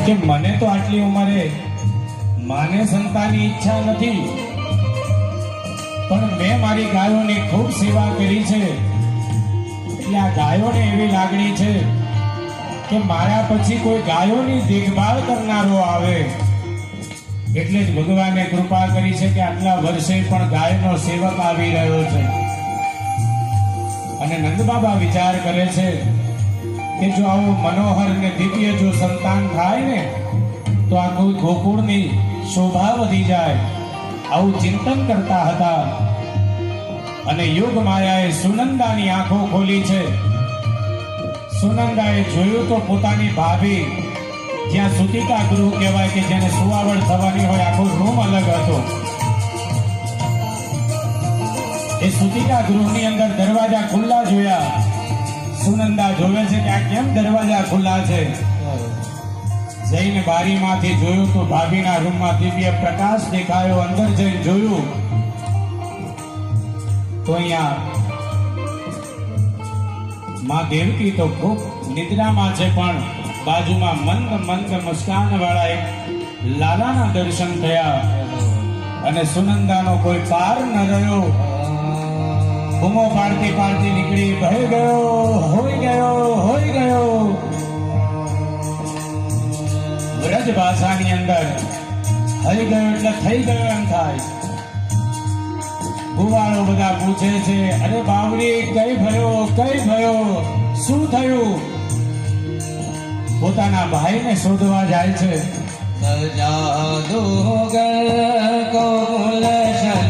કે મને તો આટલી ઉંમરે માને સંતાનની ઈચ્છા નથી, પણ મેં મારી ગાયોની ખૂબ સેવા કરી છે, એટલે આ ગાયોને એવી લાગણી છે કે મારા પછી કોઈ ગાયોની દેખભાળ કરનારો આવે, એટલે જ ભગવાને કૃપા કરી છે કે આટલા વર્ષે પણ ગાયનો સેવક આવી રહ્યો છે. અને નંદબાબા વિચાર કરે છે કે જો આવું મનોહર ને દિવ્ય જો સંતાન થાય ને તો આખું ગોકુળની શોભા વધી જાય. આવું ચિંતન કરતા હતા અને યુગ માયાએ સુનંદાની આંખો ખોલી છે. સુનંદાએ જોયું તો પોતાની ભાભી, જ્યાં સુતિકા ગૃહ કહેવાય કે જેને સુવાવડ થવાની હોય, આખો રૂમ અલગ હતો. એ સુતિકા ગૃહની અંદર દરવાજા ખુલ્લા જોયા. સુનંદા જોવે છે કે આ કેમ દરવાજા ખુલ્લા છે. જઈને બારીમાંથી જોયું તો ભાભીના રૂમમાં દિવ્ય પ્રકાશ દેખાયો. અંદર જઈને જોયું તો અહીંયા માં દેવકી તો ખૂબ નિદ્રામાં છે, પણ બાજુમાં મંદ મંદ મુસ્કાન વાળા એક લાલાના દર્શન થયા અને સુનંદાનો કોઈ પાર ન રહ્યો. બૂમો પાડતી પાડતી નીકળી, ભય ગયો, હોઈ ગયો, હોઈ ગયો. વ્રજ ભાષાની અંદર હઈ ગયો એટલે થઈ ગયો એમ થાય. ભુવાળો બધા પૂછે છે, અરે બાવડી કઈ ભયો, શું થયું? પોતાના ભાઈને શોધવા જાય છે. સજા દો ગર કો લશન